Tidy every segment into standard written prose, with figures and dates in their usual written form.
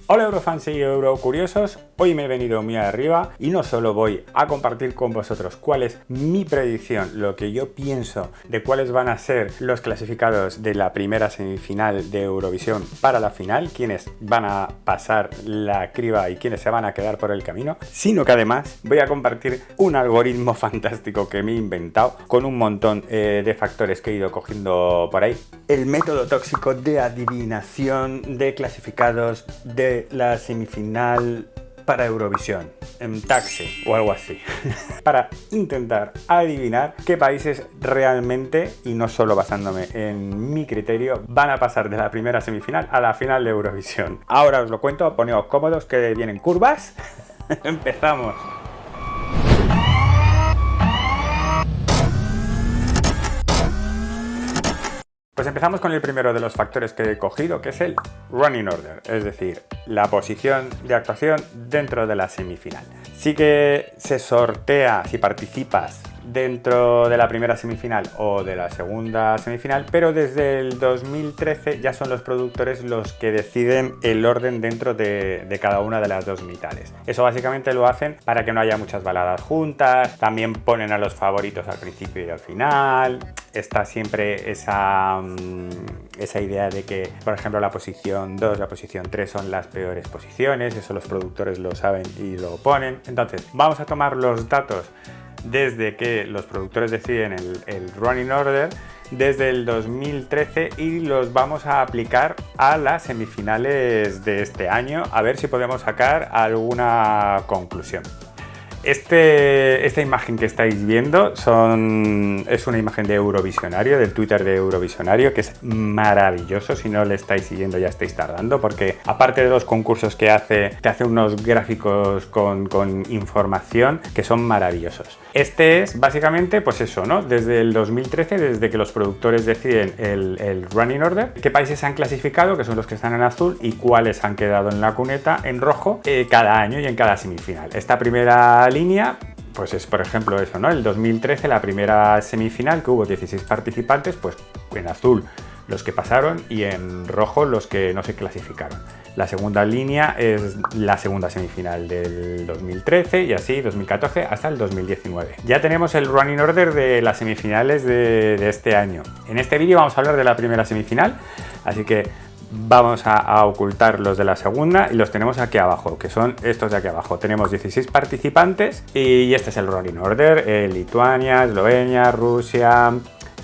Hola Eurofans y Eurocuriosos, hoy me he venido muy arriba y no solo voy a compartir con vosotros cuál es mi predicción, lo que yo pienso de cuáles van a ser los clasificados de la primera semifinal de Eurovisión para la final, quiénes van a pasar la criba y quiénes se van a quedar por el camino, sino que además voy a compartir un algoritmo fantástico que me he inventado con un montón de factores que he ido cogiendo por ahí. El método tóxico de adivinación de clasificados de la semifinal para Eurovisión, en taxi o algo así, para intentar adivinar qué países realmente, y no solo basándome en mi criterio, van a pasar de la primera semifinal a la final de Eurovisión. Ahora os lo cuento, poneos cómodos que vienen curvas. Empezamos. Pues empezamos con el primero de los factores que he cogido, que es el running order, es decir, la posición de actuación dentro de la semifinal. Sí que se sortea si participas dentro de la primera semifinal o de la segunda semifinal, pero desde el 2013 ya son los productores los que deciden el orden dentro de cada una de las dos mitades. Eso básicamente lo hacen para que no haya muchas baladas juntas, también ponen a los favoritos al principio y al final. Está siempre esa idea de que, por ejemplo, la posición 2, la posición 3 son las peores posiciones, eso los productores lo saben y lo ponen. Entonces, vamos a tomar los datos desde que los productores deciden el running order desde el 2013 y los vamos a aplicar a las semifinales de este año, a ver si podemos sacar alguna conclusión. Esta imagen que estáis viendo es una imagen de Eurovisionario, del Twitter de Eurovisionario, que es maravilloso. Si no le estáis siguiendo ya estáis tardando, porque aparte de los concursos que hace, te hace unos gráficos con información que son maravillosos. Este es básicamente pues eso, ¿no? Desde el 2013, desde que los productores deciden el running order, qué países han clasificado, que son los que están en azul, y cuáles han quedado en la cuneta en rojo cada año y en cada semifinal. Esta primera línea pues es, por ejemplo, eso, ¿no? El 2013, la primera semifinal, que hubo 16 participantes, pues en azul los que pasaron y en rojo los que no se clasificaron. La segunda línea es la segunda semifinal del 2013 y así 2014 hasta el 2019. Ya tenemos el running order de las semifinales de este año. En este vídeo vamos a hablar de la primera semifinal, así que vamos a ocultar los de la segunda y los tenemos aquí abajo, que son estos de aquí abajo. Tenemos 16 participantes y este es el running order. Lituania, Eslovenia, Rusia,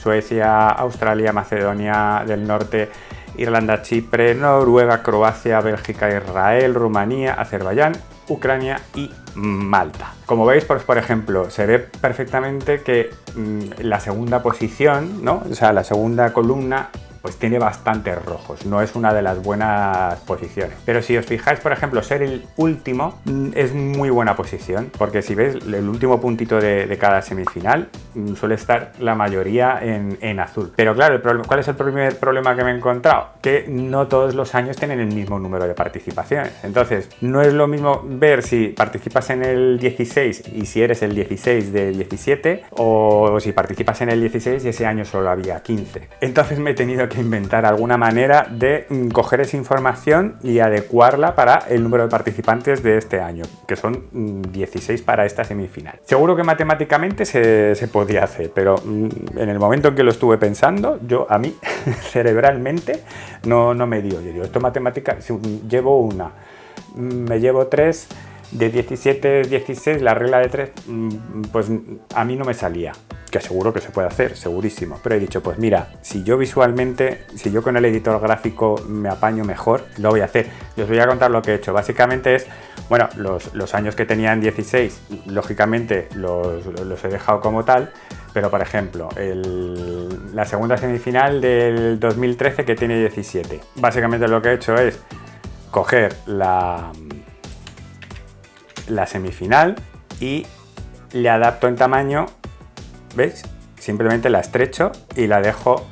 Suecia, Australia, Macedonia del Norte, Irlanda, Chipre, Noruega, Croacia, Bélgica, Israel, Rumanía, Azerbaiyán, Ucrania y Malta. Como veis, pues, por ejemplo, se ve perfectamente que la segunda posición, ¿no? O sea, la segunda columna pues tiene bastantes rojos, no es una de las buenas posiciones. Pero si os fijáis, por ejemplo, ser el último es muy buena posición, porque si veis el último puntito de cada semifinal suele estar la mayoría en azul. Pero claro, ¿cuál es el primer problema que me he encontrado? Que no todos los años tienen el mismo número de participaciones. Entonces, no es lo mismo ver si participas en el 16 y si eres el 16 de 17, o si participas en el 16 y ese año solo había 15. Entonces me he tenido que inventar alguna manera de coger esa información y adecuarla para el número de participantes de este año, que son 16 para esta semifinal. Seguro que matemáticamente se podía hacer, pero en el momento en que lo estuve pensando, a mí cerebralmente no me dio. Yo digo, esto matemática, si llevo una, me llevo 3, de 17, 16, la regla de 3, pues a mí no me salía. Que seguro que se puede hacer, segurísimo. Pero he dicho, pues mira, si yo visualmente, si yo con el editor gráfico me apaño mejor, lo voy a hacer. Y os voy a contar lo que he hecho. Básicamente es, bueno, los años que tenían 16, lógicamente los he dejado como tal. Pero, por ejemplo, la segunda semifinal del 2013 que tiene 17. Básicamente lo que he hecho es coger la semifinal y le adapto en tamaño. ¿Veis? Simplemente la estrecho y la dejo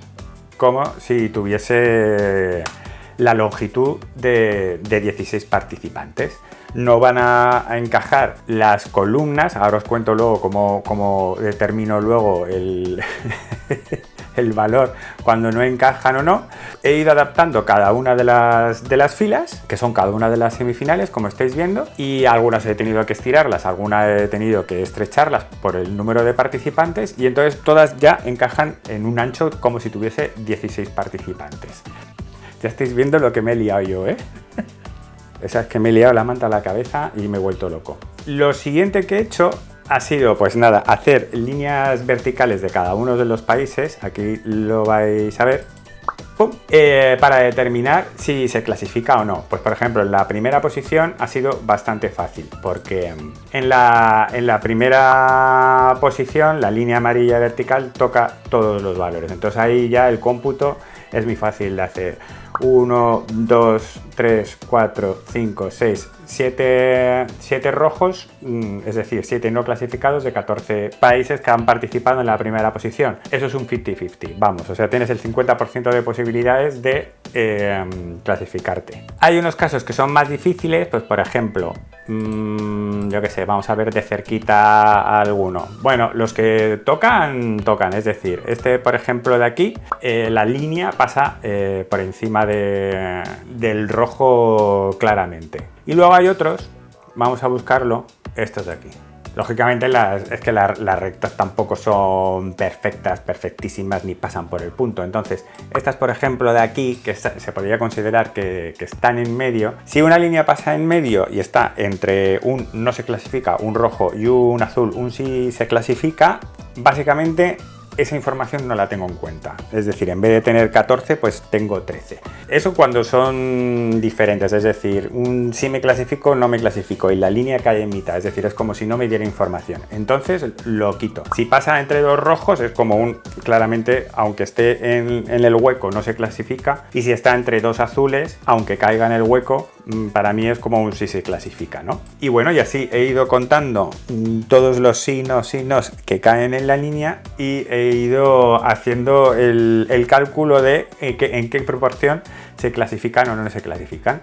como si tuviese la longitud de 16 participantes. No van a encajar las columnas, ahora os cuento luego cómo determino luego el valor cuando no encajan o no. He ido adaptando cada una de las filas, que son cada una de las semifinales, como estáis viendo, y algunas he tenido que estirarlas, algunas he tenido que estrecharlas por el número de participantes, y entonces todas ya encajan en un ancho como si tuviese 16 participantes. Ya estáis viendo lo que me he liado yo, ¿eh? Esa es que me he liado la manta a la cabeza y me he vuelto loco. Lo siguiente que he hecho ha sido, pues nada, hacer líneas verticales de cada uno de los países. Aquí lo vais a ver. ¡Pum! Para determinar si se clasifica o no. Pues por ejemplo, en la primera posición ha sido bastante fácil, porque en la primera posición la línea amarilla vertical toca todos los valores. Entonces ahí ya el cómputo es muy fácil de hacer. 1, 2, 3, 4, 5, 6, 7 rojos, es decir, 7 no clasificados de 14 países que han participado en la primera posición. Eso es un 50-50, vamos, o sea, tienes el 50% de posibilidades de clasificarte. Hay unos casos que son más difíciles, pues por ejemplo, yo qué sé, vamos a ver de cerquita alguno. Bueno, los que tocan, es decir, este por ejemplo de aquí, la línea pasa por encima del rojo claramente. Y luego hay otros, vamos a buscarlo, estos de aquí. Lógicamente es que las rectas tampoco son perfectísimas ni pasan por el punto. Entonces, estas por ejemplo de aquí, que se podría considerar que están en medio, si una línea pasa en medio y está entre un no se clasifica, un rojo y un azul, un sí se clasifica, básicamente esa información no la tengo en cuenta. Es decir, en vez de tener 14, pues tengo 13. Eso cuando son diferentes, es decir, un sí me clasifico, no me clasifico y la línea cae en mitad, es decir, es como si no me diera información. Entonces lo quito. Si pasa entre dos rojos es como claramente, aunque esté en el hueco, no se clasifica, y si está entre dos azules, aunque caiga en el hueco, para mí es como un sí se clasifica, ¿no? Y bueno, y así he ido contando todos los sí, nos que caen en la línea y he ido haciendo el cálculo de en qué proporción se clasifican o no se clasifican.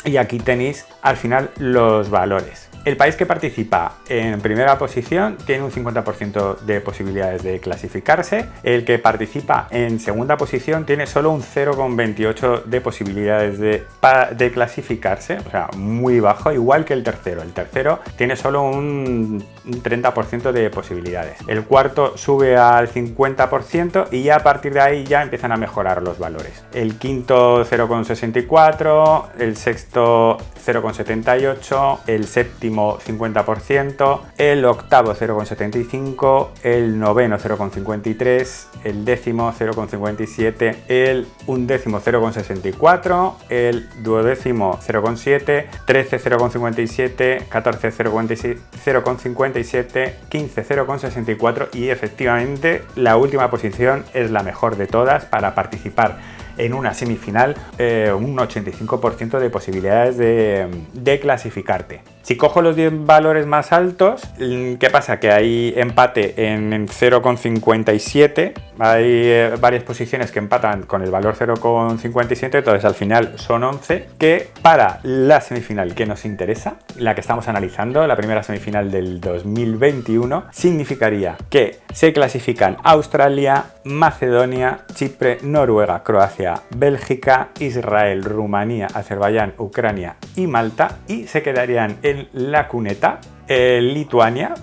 Y aquí tenéis al final los valores. El país que participa en primera posición tiene un 50% de posibilidades de clasificarse. El que participa en segunda posición tiene solo un 0,28 de posibilidades de clasificarse, o sea, muy bajo, igual que el tercero. El tercero tiene solo un 30% de posibilidades. El cuarto sube al 50% y ya a partir de ahí ya empiezan a mejorar los valores. El quinto 0,64, el sexto 0,78, el séptimo 50%, el octavo 0,75, el noveno 0,53, el décimo 0,57, el undécimo 0,64, el duodécimo 0,7, 13 0,57, 14 0,57, 15 0,64 y efectivamente la última posición es la mejor de todas para participar en una semifinal, un 85% de posibilidades de clasificarte. Si cojo los 10 valores más altos, ¿qué pasa? Que hay empate en 0,57, hay varias posiciones que empatan con el valor 0,57, entonces al final son 11, que para la semifinal que nos interesa, la que estamos analizando, la primera semifinal del 2021, significaría que se clasifican Australia, Macedonia, Chipre, Noruega, Croacia, Bélgica, Israel, Rumanía, Azerbaiyán, Ucrania y Malta, y se quedarían en la cuneta Lituania,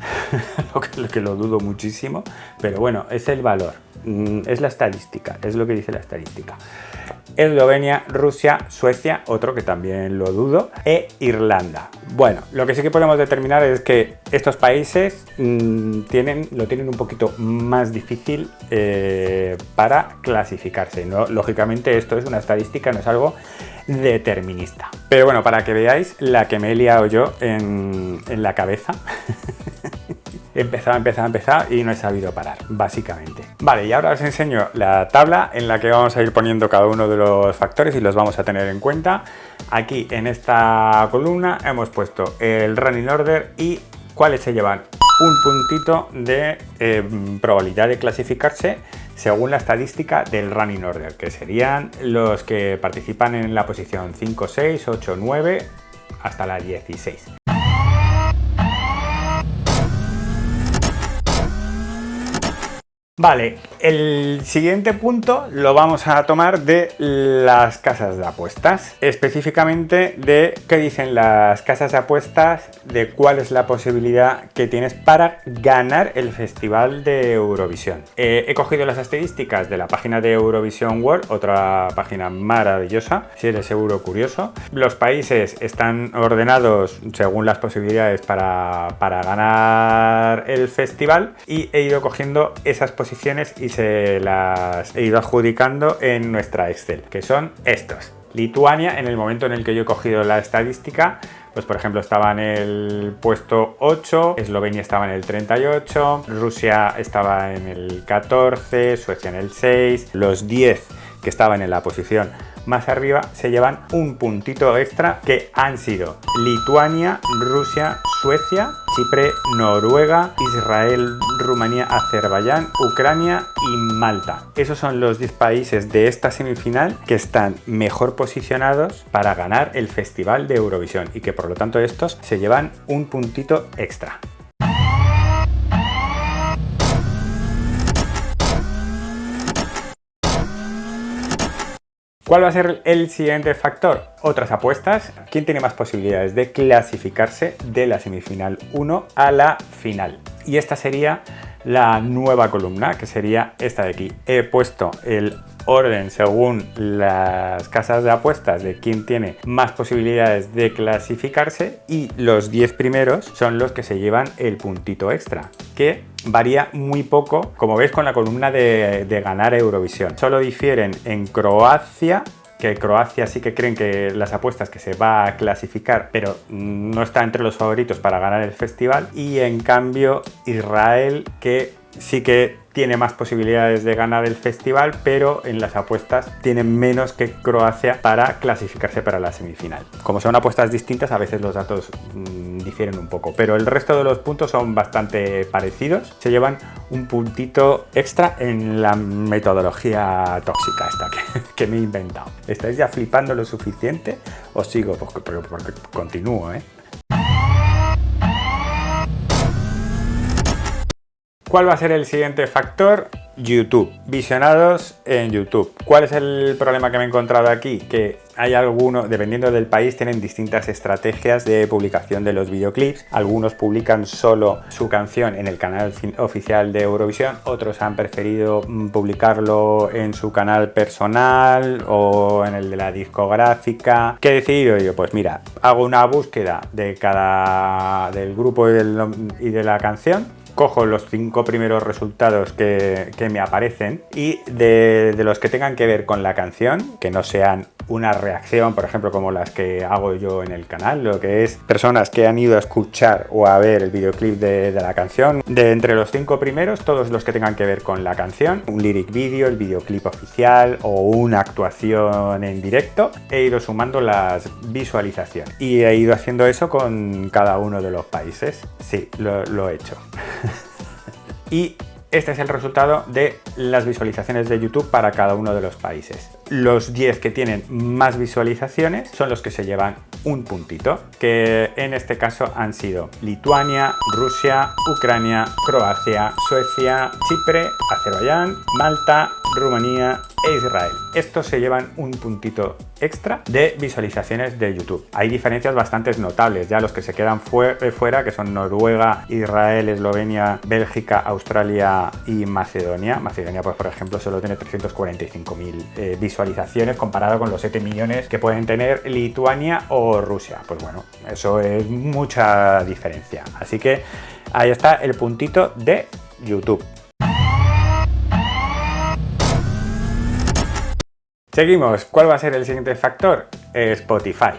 lo que lo dudo muchísimo, pero bueno, es el valor, es la estadística, es lo que dice la estadística. Eslovenia, Rusia, Suecia, otro que también lo dudo, e Irlanda. Bueno, lo que sí que podemos determinar es que estos países lo tienen un poquito más difícil para clasificarse, ¿no? Lógicamente esto es una estadística, no es algo determinista. Pero bueno, para que veáis la que me he liado yo en la cabeza. He empezado y no he sabido parar, básicamente. Vale, y ahora os enseño la tabla en la que vamos a ir poniendo cada uno de los factores y los vamos a tener en cuenta. Aquí en esta columna hemos puesto el running order y cuáles se llevan un puntito de probabilidad de clasificarse según la estadística del running order, que serían los que participan en la posición 5, 6, 8, 9 hasta la 16. Vale, el siguiente punto lo vamos a tomar de las casas de apuestas, específicamente de qué dicen las casas de apuestas, de cuál es la posibilidad que tienes para ganar el Festival de Eurovisión. He cogido las estadísticas de la página de Eurovision World, otra página maravillosa, si eres seguro curioso. Los países están ordenados según las posibilidades para ganar el festival y he ido cogiendo esas posiciones y se las he ido adjudicando en nuestra Excel, que son estos. Lituania, en el momento en el que yo he cogido la estadística, pues por ejemplo estaba en el puesto 8, Eslovenia estaba en el 38, Rusia estaba en el 14, Suecia en el 6, los 10 que estaban en la posición más arriba se llevan un puntito extra, que han sido Lituania, Rusia, Suecia, Chipre, Noruega, Israel, Rumanía, Azerbaiyán, Ucrania y Malta. Esos son los 10 países de esta semifinal que están mejor posicionados para ganar el Festival de Eurovisión y que por lo tanto estos se llevan un puntito extra. ¿Cuál va a ser el siguiente factor? Otras apuestas. ¿Quién tiene más posibilidades de clasificarse de la semifinal 1 a la final? Y esta sería la nueva columna, que sería esta de aquí. He puesto el orden según las casas de apuestas de quién tiene más posibilidades de clasificarse y los 10 primeros son los que se llevan el puntito extra, que varía muy poco, como veis con la columna de ganar Eurovisión. Solo difieren en Croacia, que Croacia sí que creen que las apuestas que se va a clasificar, pero no está entre los favoritos para ganar el festival, y en cambio Israel, que sí que tiene más posibilidades de ganar el festival, pero en las apuestas tiene menos que Croacia para clasificarse para la semifinal. Como son apuestas distintas, a veces los datos difieren un poco, pero el resto de los puntos son bastante parecidos. Se llevan un puntito extra en la metodología tóxica esta que me he inventado. ¿Estáis ya flipando lo suficiente? Os sigo, porque continúo, ¿eh? ¿Cuál va a ser el siguiente factor? YouTube, visionados en YouTube. ¿Cuál es el problema que me he encontrado aquí? Que hay algunos, dependiendo del país, tienen distintas estrategias de publicación de los videoclips. Algunos publican solo su canción en el canal oficial de Eurovisión, otros han preferido publicarlo en su canal personal o en el de la discográfica. ¿Qué he decidido yo? Pues mira, hago una búsqueda de del grupo y de la canción. Cojo los 5 primeros resultados que me aparecen y de los que tengan que ver con la canción, que no sean una reacción, por ejemplo, como las que hago yo en el canal, lo que es personas que han ido a escuchar o a ver el videoclip de la canción. De entre los 5 primeros, todos los que tengan que ver con la canción, un lyric video, el videoclip oficial o una actuación en directo, he ido sumando las visualizaciones y he ido haciendo eso con cada uno de los países. Sí, lo he hecho. Y este es el resultado de las visualizaciones de YouTube para cada uno de los países. Los 10 que tienen más visualizaciones son los que se llevan un puntito, que en este caso han sido Lituania, Rusia, Ucrania, Croacia, Suecia, Chipre, Azerbaiyán, Malta, Rumanía e Israel. Estos se llevan un puntito extra de visualizaciones de YouTube. Hay diferencias bastante notables, ya los que se quedan fuera, que son Noruega, Israel, Eslovenia, Bélgica, Australia y Macedonia. Macedonia, pues por ejemplo, solo tiene 345.000 visualizaciones comparado con los 7 millones que pueden tener Lituania o Rusia. Pues bueno, eso es mucha diferencia. Así que ahí está el puntito de YouTube. Seguimos. ¿Cuál va a ser el siguiente factor? Spotify.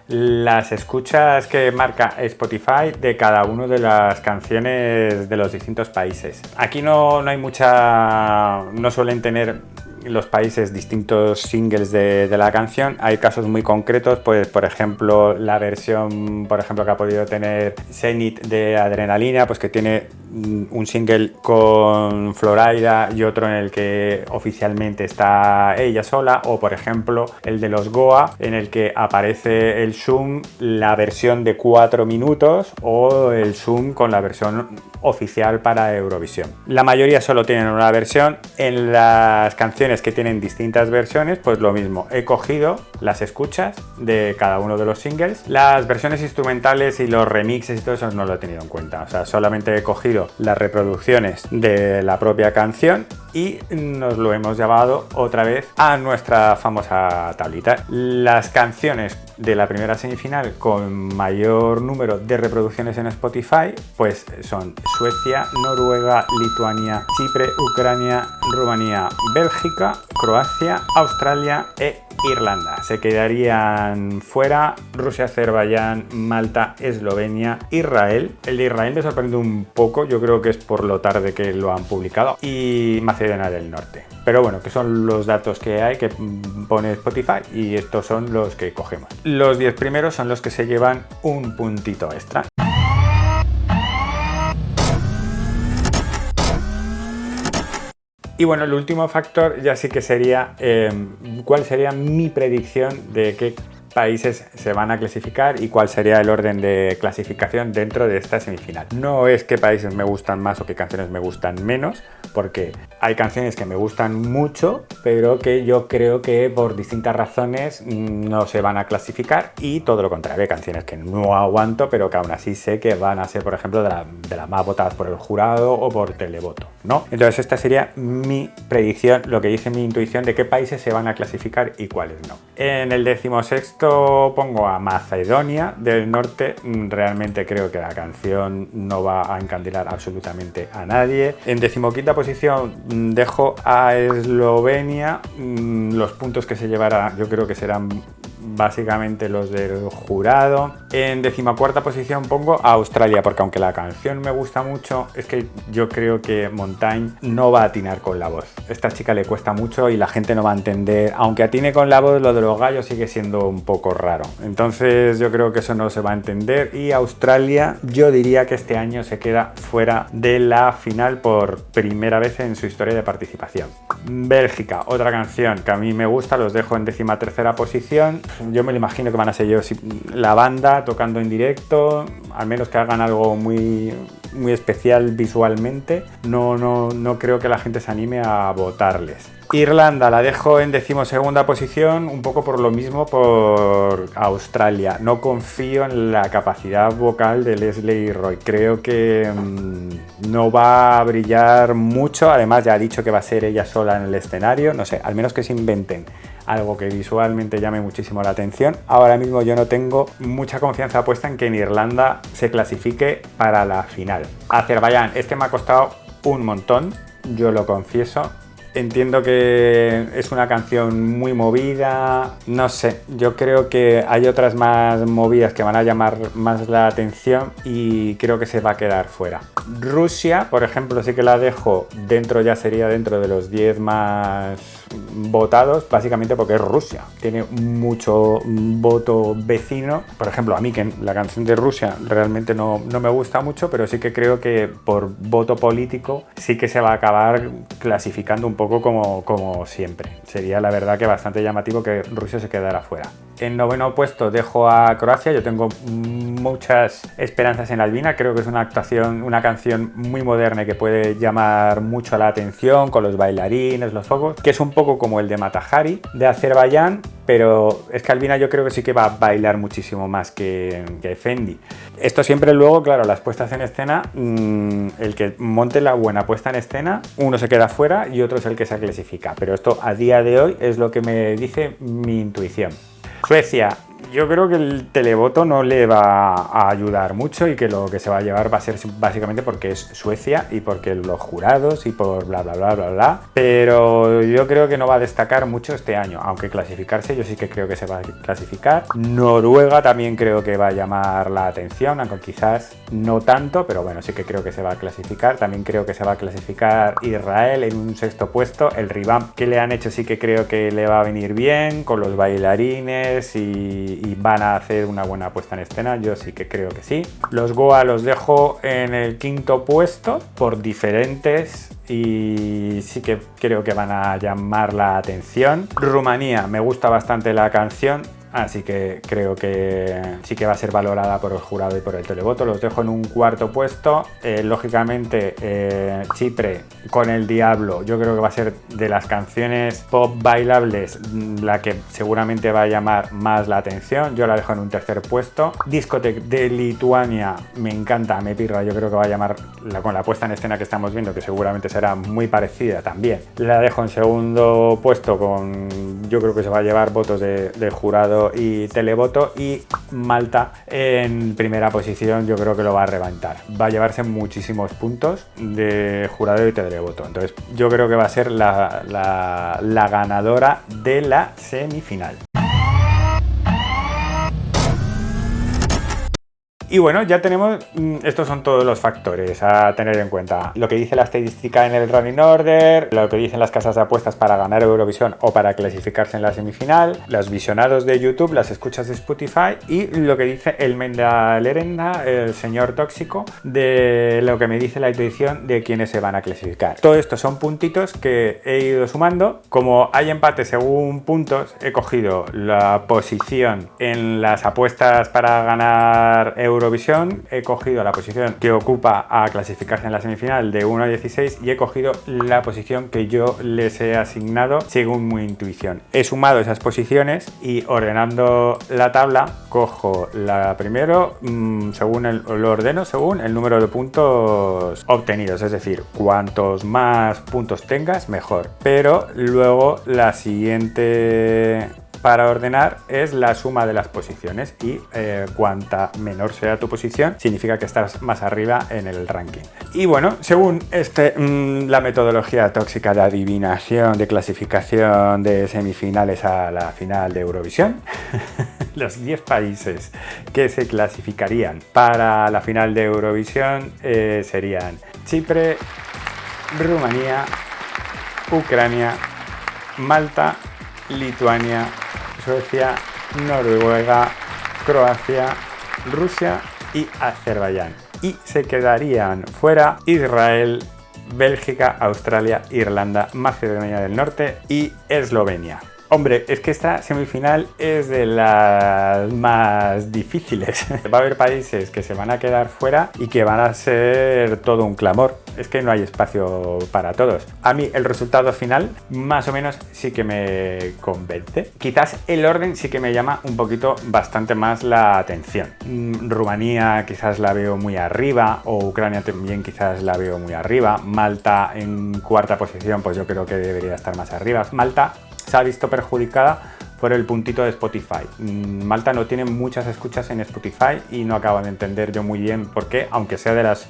Las escuchas que marca Spotify de cada una de las canciones de los distintos países. Aquí no hay mucha... no suelen tener los países distintos singles de la canción. Hay casos muy concretos, pues por ejemplo la versión que ha podido tener Zenith de Adrenalina, pues que tiene un single con Florida y otro en el que oficialmente está ella sola, o por ejemplo el de los Goa en el que aparece el Zoom, la versión de 4 minutos o el Zoom con la versión oficial para Eurovisión. La mayoría solo tienen una versión. En las canciones que tienen distintas versiones, pues lo mismo, he cogido las escuchas de cada uno de los singles. Las versiones instrumentales y los remixes y todo eso no lo he tenido en cuenta, o sea, solamente he cogido las reproducciones de la propia canción y nos lo hemos llevado otra vez a nuestra famosa tablita. Las canciones de la primera semifinal con mayor número de reproducciones en Spotify pues son Suecia, Noruega, Lituania, Chipre, Ucrania, Rumanía, Bélgica, Croacia, Australia e Irlanda. Se quedarían fuera Rusia, Azerbaiyán, Malta, Eslovenia, Israel. El de Israel me sorprende un poco, yo creo que es por lo tarde que lo han publicado, y Macedonia del Norte. Pero bueno, que son los datos que hay que pone Spotify y estos son los que cogemos. Los 10 primeros son los que se llevan un puntito extra. Y bueno, el último factor ya sí que sería cuál sería mi predicción de qué países se van a clasificar y cuál sería el orden de clasificación dentro de esta semifinal. No es qué países me gustan más o qué canciones me gustan menos, porque hay canciones que me gustan mucho, pero que yo creo que por distintas razones no se van a clasificar, y todo lo contrario, hay canciones que no aguanto, pero que aún así sé que van a ser, por ejemplo, de las más votadas por el jurado o por televoto, ¿no? Entonces esta sería mi predicción, lo que dice mi intuición de qué países se van a clasificar y cuáles no. En el 16º pongo a Macedonia del Norte. Realmente creo que la canción no va a encandilar absolutamente a nadie. En 15ª posición dejo a Eslovenia. Los puntos que se llevará yo creo que serán básicamente los del jurado. En 14ª posición pongo a Australia, porque aunque la canción me gusta mucho, es que yo creo que Montaigne no va a atinar con la voz. Esta chica le cuesta mucho y la gente no va a entender, aunque atine con la voz, lo de los gallos sigue siendo un poco raro. Entonces yo creo que eso no se va a entender, y Australia yo diría que este año se queda fuera de la final por primera vez en su historia de participación. Bélgica, otra canción que a mí me gusta, los dejo en 13ª posición. Yo me lo imagino que van a ser ellos, la banda tocando en directo, al menos que hagan algo muy especial visualmente. No creo que la gente se anime a votarles. Irlanda la dejo en 12ª posición, un poco por lo mismo por Australia. No confío en la capacidad vocal de Leslie Roy. Creo que no va a brillar mucho. Además ya ha dicho que va a ser ella sola en el escenario. No sé, al menos que se inventen algo que visualmente llame muchísimo la atención. Ahora mismo yo no tengo mucha confianza puesta en que en Irlanda se clasifique para la final. Azerbaiyán, este me ha costado un montón, yo lo confieso. Entiendo que es una canción muy movida, no sé, yo creo que hay otras más movidas que van a llamar más la atención y creo que se va a quedar fuera. Rusia, por ejemplo, sí que la dejo dentro, ya sería dentro de los 10 más votados, básicamente porque es Rusia, tiene mucho voto vecino. Por ejemplo, a mí que la canción de Rusia realmente no me gusta mucho, pero sí que creo que por voto político sí que se va a acabar clasificando un poco como siempre. Sería la verdad que bastante llamativo que Rusia se quedara fuera. En 9º puesto dejo a Croacia. Yo tengo muchas esperanzas en Albina. Creo que es una canción muy moderna y que puede llamar mucho la atención con los bailarines, los focos, que es un poco como el de Matahari de Azerbaiyán, pero es que Albina yo creo que sí que va a bailar muchísimo más que Fendi. Esto siempre luego, claro, las puestas en escena, el que monte la buena puesta en escena, uno se queda fuera y otro es el que se clasifica, pero esto a día de hoy es lo que me dice mi intuición. Suecia, yo creo que el televoto no le va a ayudar mucho y que lo que se va a llevar va a ser básicamente porque es Suecia y porque los jurados y por bla bla bla bla bla, pero yo creo que no va a destacar mucho este año, aunque clasificarse yo sí que creo que se va a clasificar. Noruega también creo que va a llamar la atención, aunque quizás no tanto, pero bueno, sí que creo que se va a clasificar. También creo que se va a clasificar Israel en un 6º puesto. El revamp que le han hecho sí que creo que le va a venir bien con los bailarines y y van a hacer una buena puesta en escena. Yo sí que creo que sí. Los Goa los dejo en el quinto puesto por diferentes y sí que creo que van a llamar la atención. Rumanía, me gusta bastante la canción, así que creo que sí que va a ser valorada por el jurado y por el televoto. Los dejo en un cuarto puesto. Lógicamente, Chipre con El Diablo, yo creo que va a ser de las canciones pop bailables la que seguramente va a llamar más la atención. Yo la dejo en un tercer puesto. Discotheque de Lituania, me encanta, me pirra. Yo creo que va a llamar con la puesta en escena que estamos viendo, que seguramente será muy parecida también. La dejo en segundo puesto yo creo que se va a llevar votos del jurado y televoto, y Malta en primera posición yo creo que lo va a reventar. Va a llevarse muchísimos puntos de jurado y televoto. Entonces yo creo que va a ser la ganadora de la semifinal. Y bueno, ya tenemos, estos son todos los factores a tener en cuenta. Lo que dice la estadística en el running order, lo que dicen las casas de apuestas para ganar Eurovisión o para clasificarse en la semifinal, los visionados de YouTube, las escuchas de Spotify y lo que dice el Menda Lerenda, el señor tóxico, de lo que me dice la intuición de quiénes se van a clasificar. Todo esto son puntitos que he ido sumando. Como hay empate según puntos, he cogido la posición en las apuestas para ganar Eurovisión, he cogido la posición que ocupa a clasificarse en la semifinal de 1 a 16 y he cogido la posición que yo les he asignado según mi intuición. He sumado esas posiciones y ordenando la tabla cojo la primero lo ordeno según el número de puntos obtenidos, es decir, cuantos más puntos tengas mejor, pero luego la siguiente para ordenar es la suma de las posiciones y cuanta menor sea tu posición significa que estás más arriba en el ranking. Y bueno, según la metodología tóxica de adivinación, de clasificación de semifinales a la final de Eurovisión, los 10 países que se clasificarían para la final de Eurovisión serían Chipre, Rumanía, Ucrania, Malta, Lituania, Suecia, Noruega, Croacia, Rusia y Azerbaiyán. Y se quedarían fuera Israel, Bélgica, Australia, Irlanda, Macedonia del Norte y Eslovenia. Hombre, es que esta semifinal es de las más difíciles. Va a haber países que se van a quedar fuera y que van a ser todo un clamor. Es que no hay espacio para todos. A mí el resultado final más o menos sí que me convence. Quizás el orden sí que me llama un poquito bastante más la atención. Rumanía quizás la veo muy arriba, o Ucrania también quizás la veo muy arriba. Malta en cuarta posición, pues yo creo que debería estar más arriba. Malta se ha visto perjudicada por el puntito de Spotify. Malta no tiene muchas escuchas en Spotify y no acabo de entender yo muy bien por qué, aunque sea de las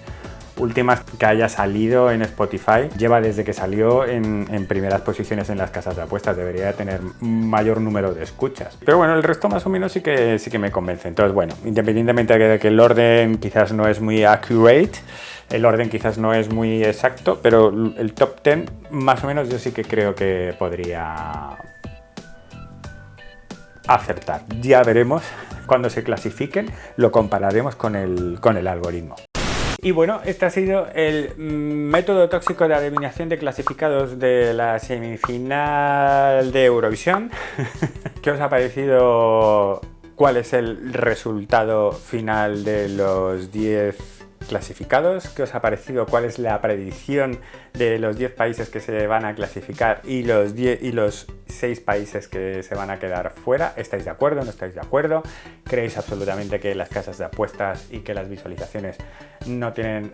últimas que haya salido en Spotify, lleva desde que salió en primeras posiciones en las casas de apuestas. Debería tener mayor número de escuchas. Pero bueno, el resto más o menos sí que me convence. Entonces bueno, independientemente de que el orden quizás no es muy accurate, el orden quizás no es muy exacto, pero el top 10 más o menos yo sí que creo que podría acertar. Ya veremos cuando se clasifiquen, lo compararemos con el algoritmo. Y bueno, este ha sido el método tóxico de adivinación de clasificados de la semifinal de Eurovisión. ¿Qué os ha parecido? ¿Cuál es el resultado final de los 10 clasificados? ¿Qué os ha parecido? ¿Cuál es la predicción de los 10 países que se van a clasificar y los 6 países que se van a quedar fuera? ¿Estáis de acuerdo? ¿No estáis de acuerdo? ¿Creéis absolutamente que las casas de apuestas y que las visualizaciones no tienen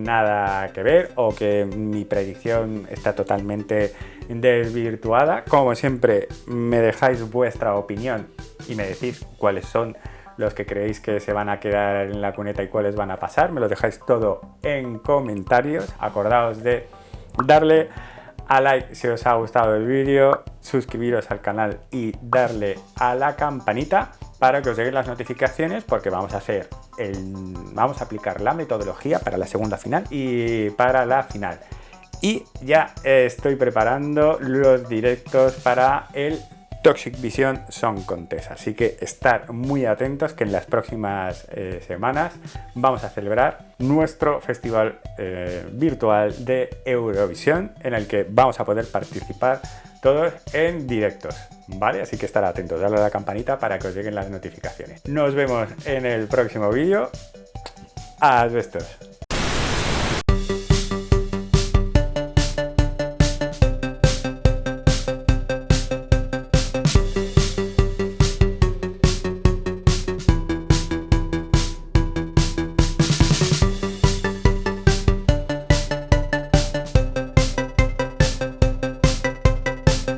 nada que ver, o que mi predicción está totalmente desvirtuada? Como siempre, me dejáis vuestra opinión y me decís cuáles son los que creéis que se van a quedar en la cuneta y cuáles van a pasar. Me lo dejáis todo en comentarios. Acordaos de darle a like si os ha gustado el vídeo, suscribiros al canal y darle a la campanita para que os lleguen las notificaciones, porque vamos a aplicar la metodología para la segunda final y para la final. Y ya estoy preparando los directos para el Toxic Vision Song Contest. Así que estar muy atentos, que en las próximas semanas vamos a celebrar nuestro festival virtual de Eurovisión, en el que vamos a poder participar todos en directos, ¿vale? Así que estar atentos, darle a la campanita para que os lleguen las notificaciones. Nos vemos en el próximo vídeo. Asbestos.